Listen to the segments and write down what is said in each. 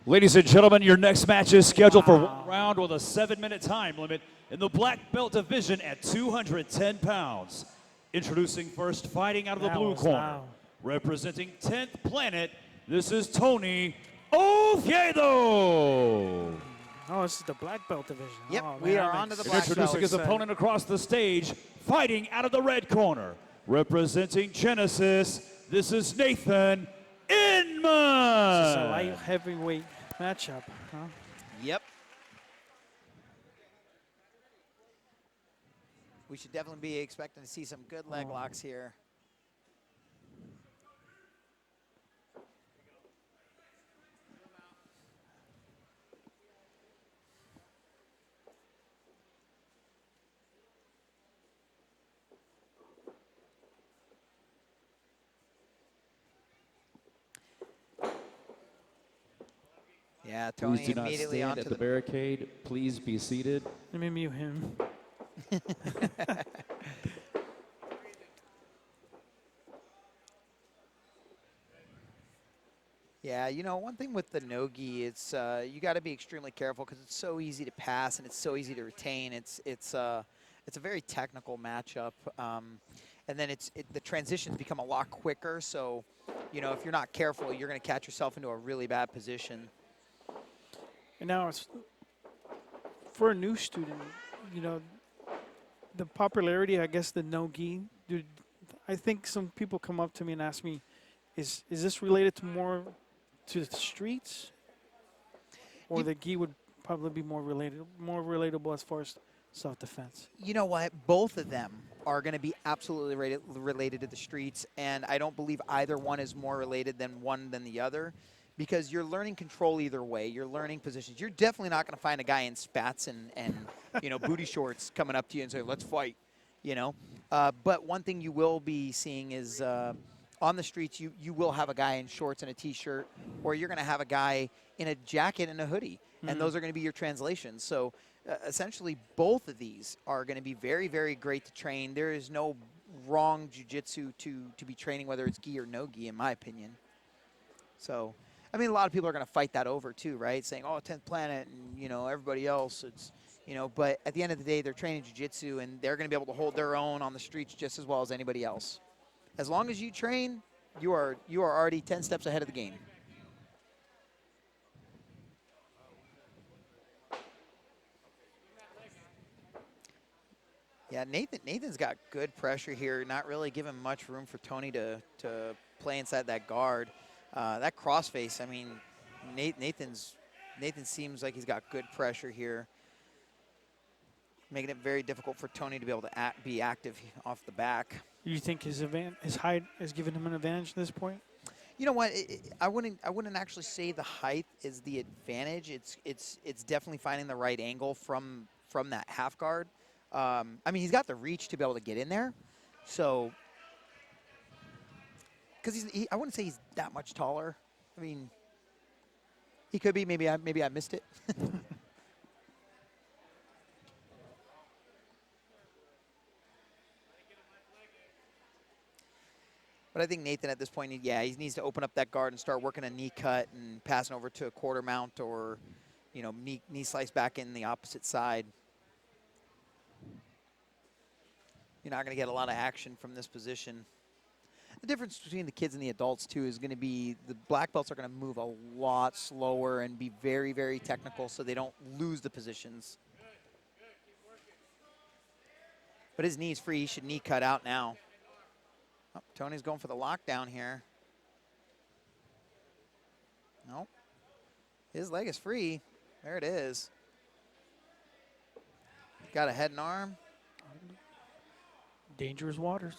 Ladies and gentlemen, your next match is scheduled for 1 round with a 7-minute time limit in the black belt division at 210 pounds. Introducing first, fighting out of the blue corner, representing 10th Planet, this is Tony Oviedo. Oh, this is the black belt division. Yep, oh, we are on to the black belt. Introducing his opponent across the stage, fighting out of the red corner, representing Genesis, this is Nathan Inman. This is a light heavyweight matchup, huh? Yep. We should definitely be expecting to see some good leg locks here. Yeah, Tony Please do not immediately stand onto at the barricade. Please be seated. Let me mute him. Yeah, you know, one thing with the no-gi, it's you got to be extremely careful because it's so easy to pass and it's so easy to retain. It's a very technical matchup, and then the transitions become a lot quicker. So, you know, if you're not careful, you're going to catch yourself into a really bad position. And now, it's for a new student, you know, the popularity, I guess, the no-gi. Dude, I think some people come up to me and ask me, is this related to more to the streets, or the gi would probably be more relatable as far as self-defense? You know what? Both of them are going to be absolutely related to the streets, and I don't believe either one is more related than the other, because you're learning control either way. You're learning positions. You're definitely not going to find a guy in spats and you know, booty shorts coming up to you and say, let's fight, you know. But one thing you will be seeing is on the streets, you will have a guy in shorts and a T-shirt, or you're going to have a guy in a jacket and a hoodie, and those are going to be your translations. So essentially, both of these are going to be very, very great to train. There is no wrong jiu-jitsu to be training, whether it's gi or no gi, in my opinion. So, I mean, a lot of people are going to fight that over too, right? Saying, oh, 10th Planet and, you know, everybody else, it's, you know, but at the end of the day, they're training jiu-jitsu, and they're going to be able to hold their own on the streets just as well as anybody else. As long as you train, you are already 10 steps ahead of the game. Yeah, Nathan's got good pressure here, not really giving much room for Tony to play inside that guard. That crossface, I mean, Nathan seems like he's got good pressure here, making it very difficult for Tony to be able to be active off the back. You think his height has given him an advantage at this point? You know what? I wouldn't actually say the height is the advantage. It's definitely finding the right angle from that half guard. I mean, he's got the reach to be able to get in there, so. Because I wouldn't say he's that much taller. I mean, he could be. Maybe I missed it. But I think Nathan at this point, yeah, he needs to open up that guard and start working a knee cut and passing over to a quarter mount, or, you know, knee slice back in the opposite side. You're not going to get a lot of action from this position. The difference between the kids and the adults, too, is going to be the black belts are going to move a lot slower and be very, very technical so they don't lose the positions. But his knee's free. He should knee cut out now. Oh, Tony's going for the lockdown here. Nope. His leg is free. There it is. Got a head and arm. Dangerous waters.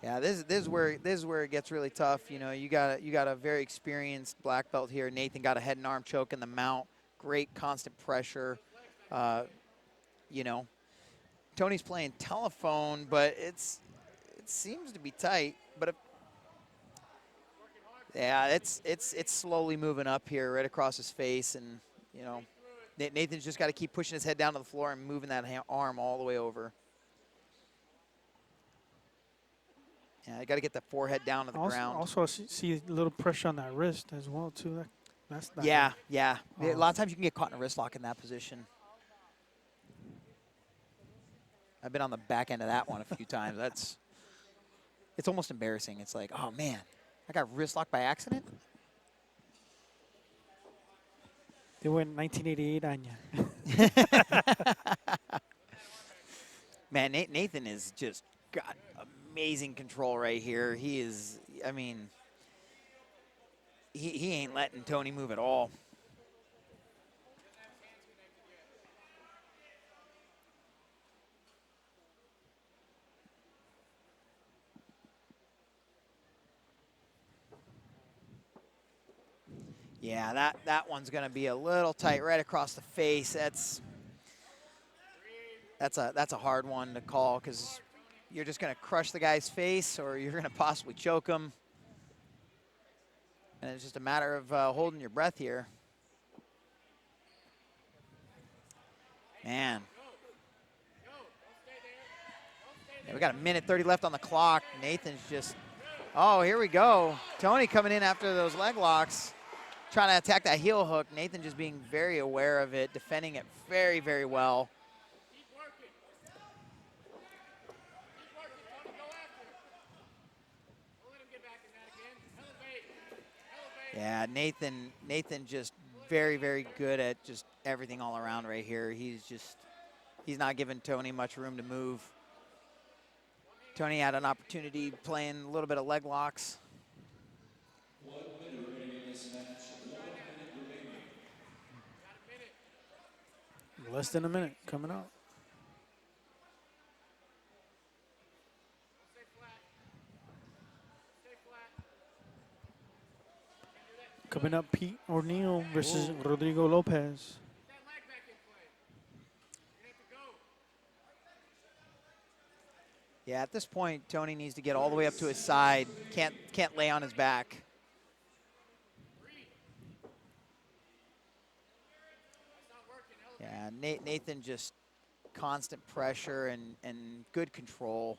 Yeah, this is where it gets really tough. You know, you got a very experienced black belt here. Nathan got a head and arm choke in the mount. Great constant pressure. You know, Tony's playing telephone, but it seems to be tight. But yeah, it's slowly moving up here, right across his face, and you know, Nathan's just got to keep pushing his head down to the floor and moving that arm all the way over. Yeah, you got to get the forehead down to the ground. Also, see a little pressure on that wrist as well, too. That's not Yeah, good. yeah. A Oh. lot of times you can get caught in a wrist lock in that position. I've been on the back end of that one a few times. It's almost embarrassing. It's like, oh man, I got wrist locked by accident. They went 1988 on you. Man, Nathan has just got amazing control right here. He is, I mean, he ain't letting Tony move at all. Yeah, that one's going to be a little tight right across the face. That's a hard one to call because you're just going to crush the guy's face or you're going to possibly choke him. And it's just a matter of holding your breath here. Man. Yeah, we got a minute 30 left on the clock. Nathan's just, oh, here we go. Tony coming in after those leg locks, trying to attack that heel hook. Nathan just being very aware of it, defending it very, very well. Yeah, Nathan just very, very good at just everything all around right here. He's not giving Tony much room to move. Tony had an opportunity playing a little bit of leg locks. Less than a minute coming up. Coming up, Pete O'Neill versus Rodrigo Lopez. Yeah, at this point, Tony needs to get all the way up to his side. Can't lay on his back. Yeah, Nathan just constant pressure and good control.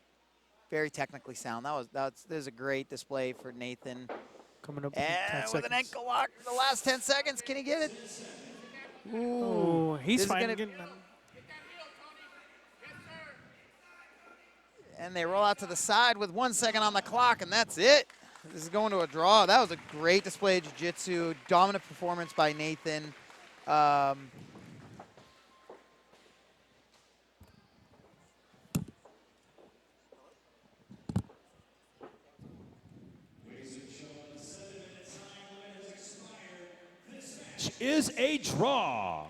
Very technically sound. That was a great display for Nathan. Coming up in 10 And with seconds. an ankle lock in the last 10 seconds, can he get it? Ooh, Oh, he's this is fine. gonna- And they roll out to the side with 1 second on the clock, and that's it. This is going to a draw. That was a great display of jiu-jitsu. Dominant performance by Nathan. Is a draw.